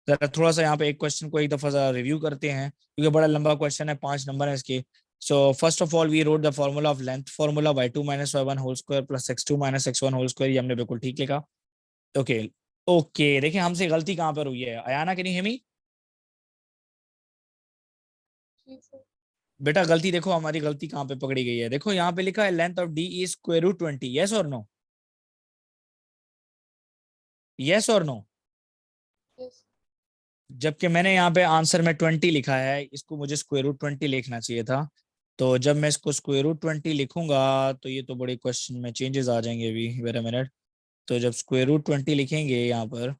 जरा थोड़ा सा यहाँ पे एक क्वेश्चन को एक दफा जरा रिव्यू करते हैं, क्योंकि बड़ा लंबा क्वेश्चन है, 5 नंबर है इसके। So first of all we wrote the formula of length formula y2 minus y1 whole square plus x2 minus x1 whole square, ये हमने बिल्कुल ठीक लिखा। ओके ओके, देखिए हमसे गलती कहाँ पर हुई है, Ayana can you hear me?
जी सर।
बेटा गलती देखो, हमारी गलती कहाँ पे पकड़ी गई है। देखो यहाँ पे लिखा है length of D is square root 20, yes और नो? यस और नो?
यस।
जबकि मैंने यहाँ पे आंसर में 20 लिखा है, इसको मुझे स्क्वायर रूट 20 लिखना चाहिए था। तो जब मैं इसको स्क्वायर रूट 20 लिखूंगा तो ये तो बड़े क्वेश्चन में चेंजेस आ जाएंगे अभी, वेट अ मिनट। तो जब स्क्वायर रूट 20 लिखेंगे यहाँ पर,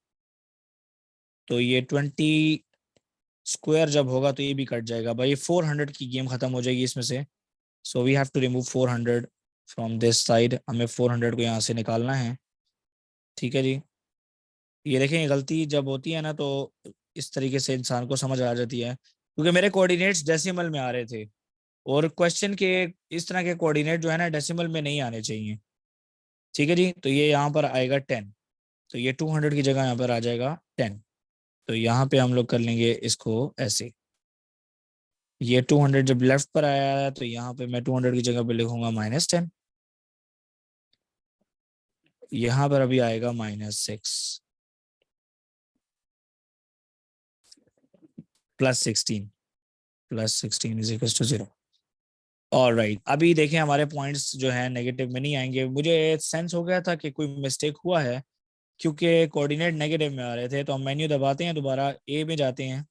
तो ये 20 स्क्वायर जब होगा तो ये भी कट जाएगा भाई, 400 की गेम खत्म हो जाएगी इसमें से। So we have to remove 400 from this side, हमें 400 को यहाँ से निकालना है। ठीक है जी, ये देखें गलती जब होती है ना, तो इस तरीके से इंसान को समझ आ जाती है, क्योंकि मेरे कोऑर्डिनेट्स डेसिमल में आ रहे थे, और क्वेश्चन के इस तरह के कोऑर्डिनेट जो है ना डेसिमल में नहीं आने चाहिए। ठीक है जी, तो ये यहाँ पर आएगा 10, तो ये 200 की जगह यहाँ पर आ जाएगा 10। तो यहाँ पे हम लोग कर लेंगे इसको ऐसे, ये 200 जब लेफ्ट पर आया है तो यहाँ पे मैं 200 की जगह पे लिखूंगा -10, यहाँ पर अभी आएगा -6 +16 इज इक्वल टू 0। और राइट, अभी देखें हमारे पॉइंट्स जो है नेगेटिव में नहीं आएंगे। मुझे सेंस हो गया था कि कोई मिस्टेक हुआ है, क्योंकि कोऑर्डिनेट नेगेटिव में आ रहे थे। तो हम मेन्यू दबाते हैं, दोबारा ए में जाते हैं,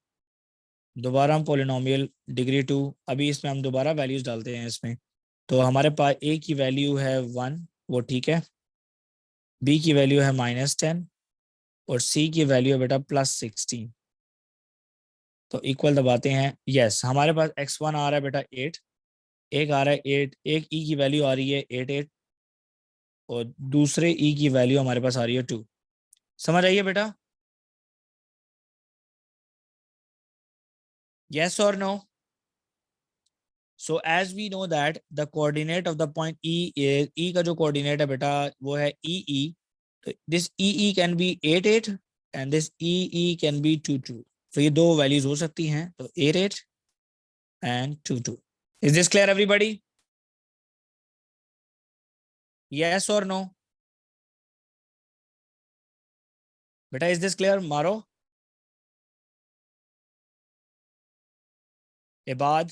दोबारा हम पोलिनोमियल डिग्री 2, अभी इसमें हम दोबारा वैल्यूज डालते हैं इसमें। तो हमारे पास ए की वैल्यू है 1, वो ठीक है, बी की वैल्यू है -10 और सी की वैल्यू है बेटा +16। तो इक्वल दबाते हैं, यस हमारे पास x1 आ रहा है बेटा 8, एक आ रहा है 8, एक ई की वैल्यू आ रही है 8 और दूसरे ई की वैल्यू हमारे पास आ रही है 2। समझ आइए बेटा? यस और no? So as we know that the coordinate of the point E का जो कोऑर्डिनेट है बेटा वो है ई। तो this E can be 8 and this E can be 2 तो ये दो वैल्यूज हो सकती हैं, तो 8 and 2। Is this clear everybody? Yes और नो? बेटा इज दिस क्लियर? मारो इबाद।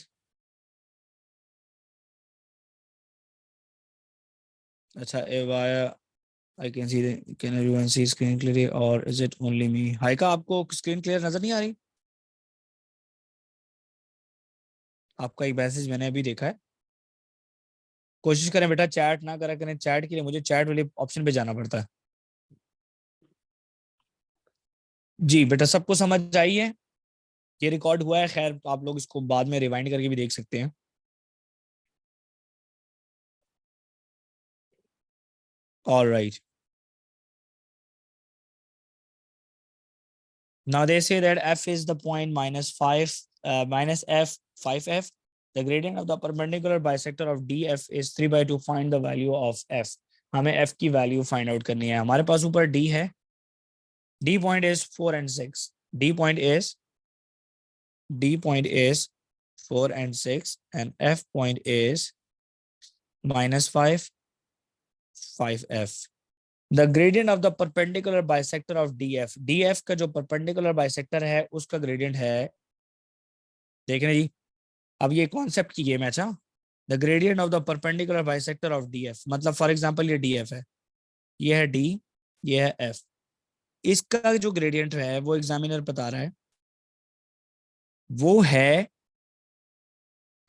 अच्छा एवाया, I can see, can everyone see screen clear और is it only me? Haika आपको स्क्रीन क्लियर नजर नहीं आ रही? आपका एक मैसेज मैंने अभी देखा है। कोशिश करें बेटा चैट ना करा करें, चैट के लिए मुझे चैट वाले ऑप्शन पे जाना पड़ता है। जी बेटा सबको समझ आई है? ये रिकॉर्ड हुआ है, खैर आप लोग इसको बाद में रिवाइंड करके भी देख सकते हैं। All right, Now they say that f is the point minus 5 minus f 5f. The gradient of the perpendicular bisector of df is 3/2. Find the value of f. हमें f की वैल्यू फाइंड आउट करनी है. हमारे पास ऊपर d है. d point is 4 and 6. d point is 4 and 6 and f point is minus 5f. The gradient of the perpendicular bisector of df. df का जो perpendicular bisector है उसका gradient है, देख रहे जी. अब ये कॉन्सेप्ट की गेम है. अच्छा, the gradient of the perpendicular bisector of df, मतलब फॉर एग्जांपल ये df है, ये है d, ये है f. इसका जो ग्रेडियंट है वो एग्जामिनर बता रहा है, वो है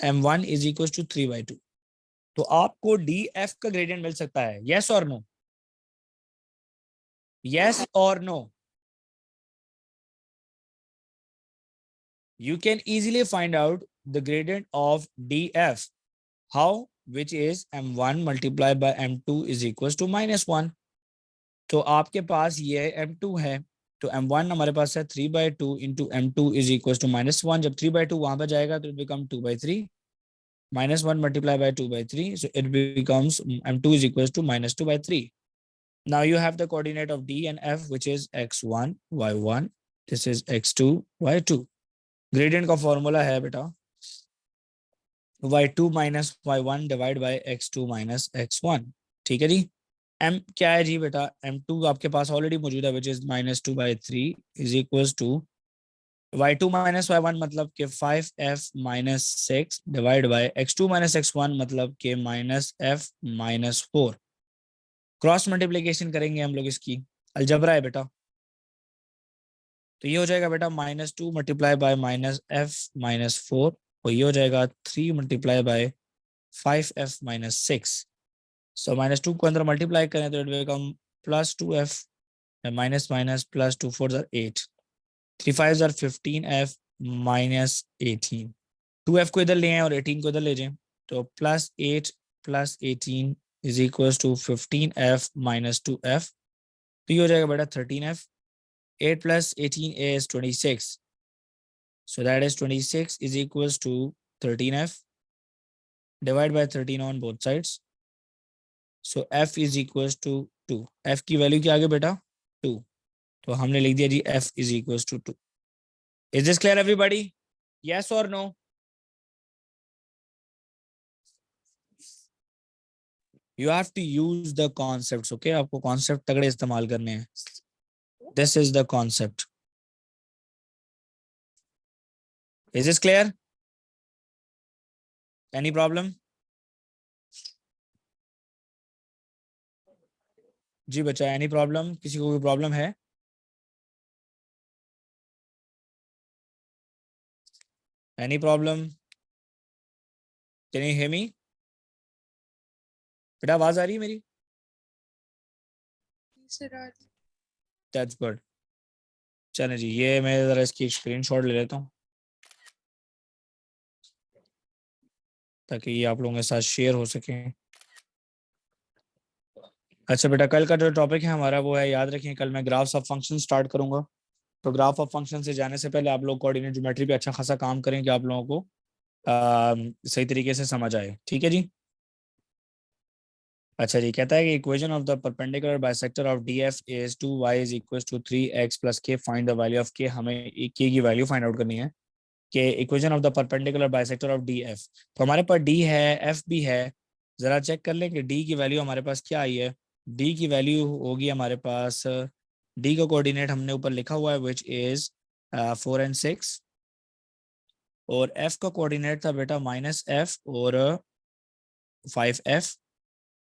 m1 इज इक्वल टू 3/2. तो आपको df का ग्रेडियंट मिल सकता है. यस और नो? यस और no? You can easily find out the gradient of df. How? Which is m1 multiplied by m2 is equals to -1. तो आपके पास ये m2 है, तो m1 हमारे पास है 3/2 into m2 is equals to -1. जब 3/2 वहां पर जाएगा तो it become 2/3. -1 multiplied by 2/3, so it becomes m2 is equals to -2/3. Now you have the coordinate of d and f, which is x1 y1. This is x2 y2. Gradient का formula है बेटा y2 minus y1 divide by x2 minus x1. ठीक है जी. m क्या है जी बेटा? m2 आपके पास already मौजूद है, which is -2/3 is equals to y2 minus y1 मतलब के 5f minus 6 divide by x2 minus x1 मतलब के -f minus 4. क्रॉस मल्टीप्लीकेशन करेंगे हम लोग इसकी. अलजबरा है बेटा. तो ये हो जाएगा बेटा -2 मल्टीप्लाई बाय -f minus 4, और ये हो जाएगा 3 मल्टीप्लाई बाय 5f minus 6. सो -2 को अंदर मल्टीप्लाई करें तो it will become +2f minus minus +2 4 8, 3 5 15f minus 18. 2f को इधर ले आए और 18 को इधर ले जाएं, तो +8 + 18 is equal to 15f minus 2f. तो ये हो जाएगा बेटा 13f. 8 plus 18 is 26. So that is 26 is equals to 13f. Divide by 13 on both sides. So f is equals to 2. f की वैल्यू क्या आ गई बेटा? 2. तो हमने लिख दिया जी f is equals to 2. Is this clear everybody? Yes or no? You have to use the concepts, okay? आपको concept तगड़े इस्तेमाल करने हैं. This is the concept. Is this clear? Any problem? जी बच्चा, एनी प्रॉब्लम? किसी को कोई प्रॉब्लम है? Any problem? Can you hear मी? बेटा आवाज आ रही है मेरी? That's good. चले जी, ये मैं जरा इसकी स्क्रीनशॉट ले लेता हूँ ताकि ये आप लोगों के साथ शेयर हो सके. अच्छा बेटा, कल का जो टॉपिक है हमारा वो है, याद रखें, कल मैं ग्राफ्स ऑफ फंक्शन स्टार्ट करूंगा. तो ग्राफ ऑफ फंक्शन से जाने से पहले आप लोग कोऑर्डिनेट ज्योमेट्री पे अच्छा खासा काम करें कि आप लोगों को सही तरीके से समझ आए. ठीक है जी. अच्छा जी, कहता है कि equation of the perpendicular bisector of DF is 2y is equal to 3x plus k. Find the value of k. हमें k की वैल्यू फाइंड आउट करनी है कि equation of the perpendicular bisector of DF. तो हमारे पास d है, f भी है. जरा चेक कर लें कि d की वैल्यू हमारे पास क्या आई है. d की वैल्यू होगी हमारे पास, d का कोऑर्डिनेट हमने ऊपर लिखा हुआ है विच इज 4 and 6, और f का कोऑर्डिनेट था बेटा -f और 5f.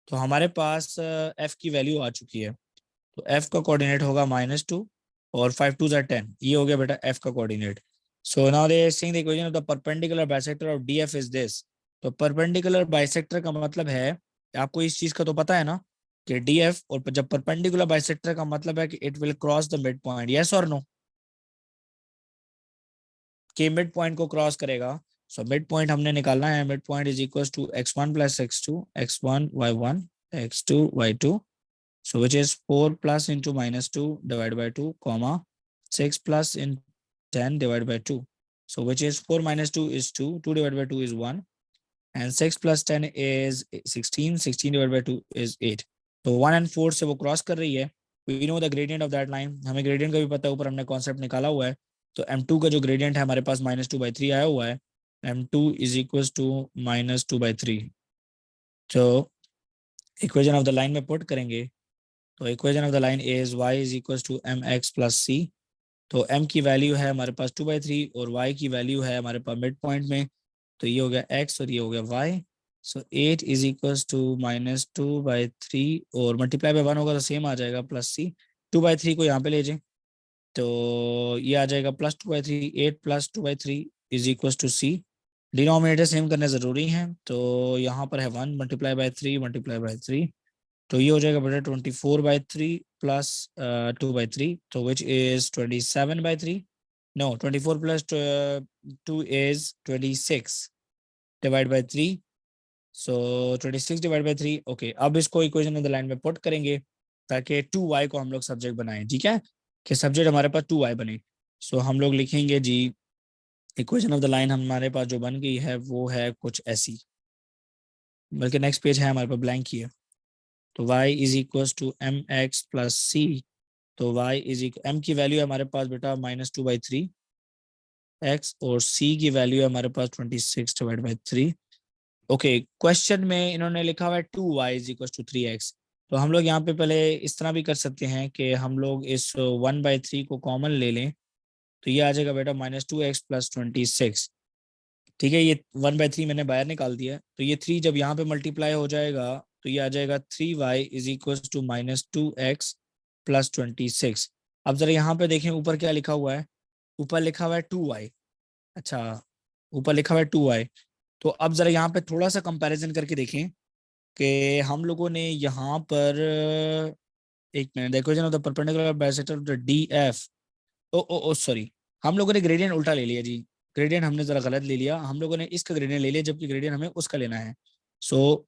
तो हमारे पास f की वैल्यू आ चुकी है. तो f का कोऑर्डिनेट होगा -2 और 5 2 10. ये हो गया बेटा f का coordinate. So now they are saying the equation of the perpendicular bisector of df is this. तो परपेंडिकुलर बाइसेक्टर का मतलब है, आपको इस चीज का तो पता है ना कि df, और जब परपेंडिकुलर बाइसेक्टर का मतलब है कि it will cross the mid point. Yes और नो? के मिड पॉइंट को क्रॉस करेगा. सो मिड पॉइंट हमने निकालना है. Mid point is equal to x1 plus x2, x1 y1, x2 y2. So which is 4 plus into -2 divided by 2 comma 6 plus in 10 divided by 2. So which is 4 minus 2 is 2. 2 divided by 2 is 1. And 6 plus 10 is 16. 16 divided by 2 is 8. तो 1 and 4 से वो cross कर रही है. We know the gradient of that line. हमें gradient का भी पता है, ऊपर हमने कॉन्सेप्ट निकाला हुआ है. तो m2 का जो gradient है हमारे पास -2/3 आया हुआ है. m2 is equals to -2/3. तो equation of the line में पुट करेंगे. तो equation of the line is y is equals to mx plus c. तो m की वैल्यू है हमारे पास 2/3 और y की वैल्यू है हमारे पास मिड पॉइंट में. तो ये हो गया x और ये हो गया y. So 8 is equals to -2/3 और मल्टीप्लाई बाय 1 होगा तो सेम आ जाएगा प्लस c. 2/3 को यहाँ पे ले जाए तो ये आ जाएगा +2/3. 8 + 2/3 is equals to c. Denominator same करने ज़रूरी है. तो यहाँ पर है 1 मल्टीप्लाई बाय 3 तो ये हो जाएगा बेटा 24/3 प्लस 2/3. तो which is 27/3. No 24 + 2 is 26 divide by 3. So 26 divide by 3. Okay, अब इसको इक्वेशन ऑफ द लाइन में पुट करेंगे ताकि 2y को हम लोग सब्जेक्ट बनाएं. ठीक है, कि सब्जेक्ट हमारे पास 2y बने. सो हम लोग लिखेंगे जी इक्वेशन ऑफ द लाइन हमारे पास जो बन गई है वो है कुछ ऐसी, बल्कि नेक्स्ट पेज है हमारे पास ब्लैंक ही है. तो y is equals to mx plus c. तो y इज m की वैल्यू है हमारे पास बेटा -2/3 x और c की वैल्यू है हमारे पास 26 डिवाइड बाय 3. ओके, क्वेश्चन में इन्होंने लिखा हुआ है 2y is equals to 3x. तो हम लोग यहाँ पे पहले इस तरह भी कर सकते हैं कि हम लोग इस 1/3 को कॉमन ले लें. तो ये आ जाएगा बेटा -2x प्लस 26. ठीक है, ये 1/3 मैंने बाहर निकाल दिया. तो ये 3 जब यहाँ पे मल्टीप्लाई हो जाएगा तो ये आ जाएगा 3y is equals to -2x plus 26. अब जरा यहाँ पे देखें ऊपर क्या लिखा हुआ है. ऊपर लिखा हुआ है 2y. अच्छा, ऊपर लिखा हुआ है 2y. तो अब जरा यहाँ पे थोड़ा सा कंपैरिजन करके देखें कि हम लोगों ने यहाँ पर एक minute, equation of the perpendicular bisector of the DF. Oh sorry, हम लोगों ने ग्रेडियंट उल्टा ले लिया जी. ग्रेडियंट हमने जरा गलत ले लिया. हम लोगों ने इसका ग्रेडियंट ले लिया जबकि ग्रेडियंट हमें उसका लेना है. सो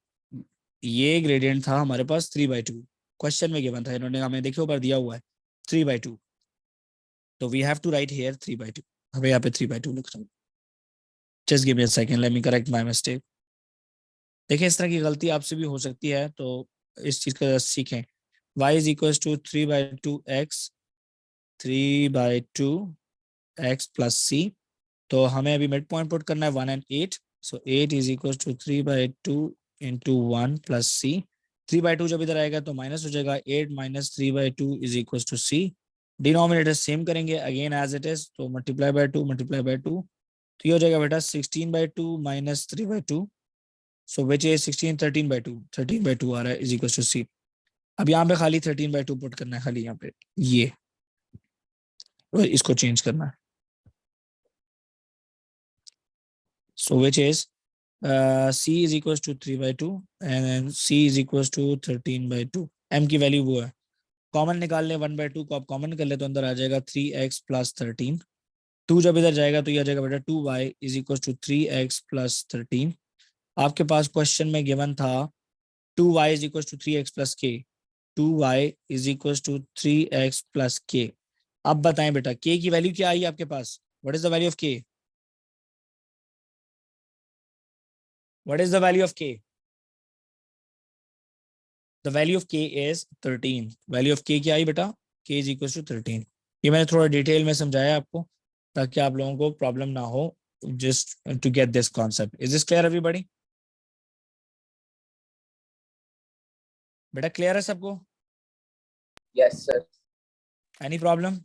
ये ग्रेडियंट था हमारे पास 3/2. क्वेश्चन में गिवन था, इन्होंने हमें देखिए ऊपर दिया हुआ है 3/2. तो we have to write here 3/2. हमें यहाँ पे 3/2 लिख रहा हूँ. Just give me a second, let me correct my mistake. देखिए इस तरह की गलती आपसे भी हो सकती है, तो इस चीज का सीखें. y is equals to 3/2x 3/2x plus c. तो हमें अभी मिड पॉइंट पुट करना है 1 and 8. So 8 is equals to 3/2 into 1 plus c. 3/2 जब इधर आएगा तो माइनस हो जाएगा. 8 - 3/2 is equals to c. Denominator same करेंगे अगेन एज इट इज. तो मल्टीप्लाई बाय 2 मल्टीप्लाई बाय 2. तो ये हो जाएगा बेटा 16/2 - 3/2. सो विच इज 16. 13/2 13/2 आ रहा है इज इक्वल्स टू c. अब यहाँ पे खाली 13/2 पुट करना है, खाली यहाँ पे ये इसको चेंज करना है. So which is c is equals to 3/2 and c is equals to 13/2. m की वैल्यू वो है. कॉमन निकाल ले 1/2 को आप कॉमन कर ले तो अंदर आ जाएगा 3x प्लस 13. 2 जब इधर जाएगा तो ये आ जाएगा बेटा 2y is equals to 3x plus 13. आपके पास क्वेश्चन में गिवन था 2y is equals to 3x plus k. 2y is equals to 3x plus k. अब बताएं बेटा k की वैल्यू क्या आई आपके पास. What is the value of k? What is the value of k? The value of k is 13. Value of k क्या आई बेटा? k is equals to 13. ये मैंने थोड़ा डिटेल में समझाया आपको ताकि आप लोगों को प्रॉब्लम ना हो. Just to get this concept. Is this clear everybody? बेटा क्लियर है सबको?
Yes, sir.
Any problem?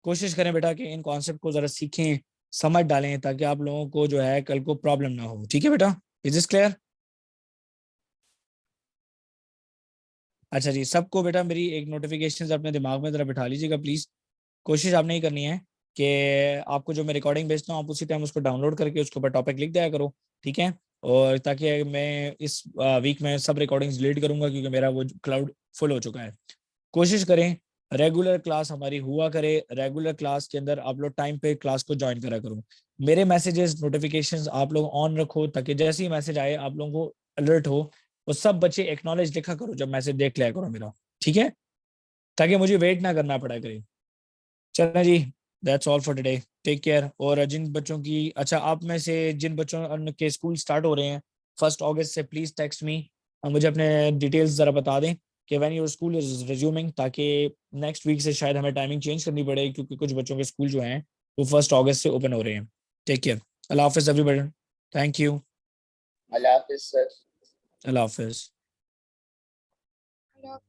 कोशिश करें बेटा कि इन कॉन्सेप्ट को जरा सीखें, समझ डालें ताकि आप लोगों को जो है कल को प्रॉब्लम ना हो. ठीक है बेटा, इज दिस क्लियर? अच्छा जी, सबको बेटा मेरी एक नोटिफिकेशन अपने दिमाग में जरा बिठा लीजिएगा प्लीज. कोशिश आपने ही करनी है कि आपको जो मैं रिकॉर्डिंग भेजता हूँ आप उसी टाइम उसको डाउनलोड करके उसके ऊपर टॉपिक लिख दिया करो. ठीक है, और ताकि मैं इस वीक में सब रिकॉर्डिंग्स डिलीट करूंगा क्योंकि मेरा वो क्लाउड फुल हो चुका है. कोशिश करें रेगुलर क्लास हमारी हुआ करे. रेगुलर क्लास के अंदर आप लोग टाइम पे क्लास को ज्वाइन करा करो. मेरे मैसेजेस नोटिफिकेशंस आप लोग ऑन रखो ताकि जैसे ही मैसेज आए आप लोगों को अलर्ट हो. और सब बच्चे एक्नॉलेज लिखा करो जब मैसेज देख लिया करो मेरा. ठीक है, ताकि मुझे वेट ना करना पड़ा करे। चलो जी, that's all for today, take care. और जिन बच्चों की, अच्छा आप में से जिन बच्चों के स्कूल स्टार्ट हो रहे हैं 1 अगस्त से, प्लीज टेक्स्ट मी, मुझे अपने डिटेल्स जरा बता दें कि when your school is resuming, ताकि नेक्स्ट वीक से शायद हमें टाइमिंग चेंज करनी पड़े, क्योंकि कुछ बच्चों के स्कूल जो हैं वो 1 अगस्त से ओपन हो रहे हैं। टेक केयर, अल्लाह हाफिज एवरीबॉडी, थैंक यू,
अल्लाह हाफिज सर।
अल्लाह हाफिज।
Allah.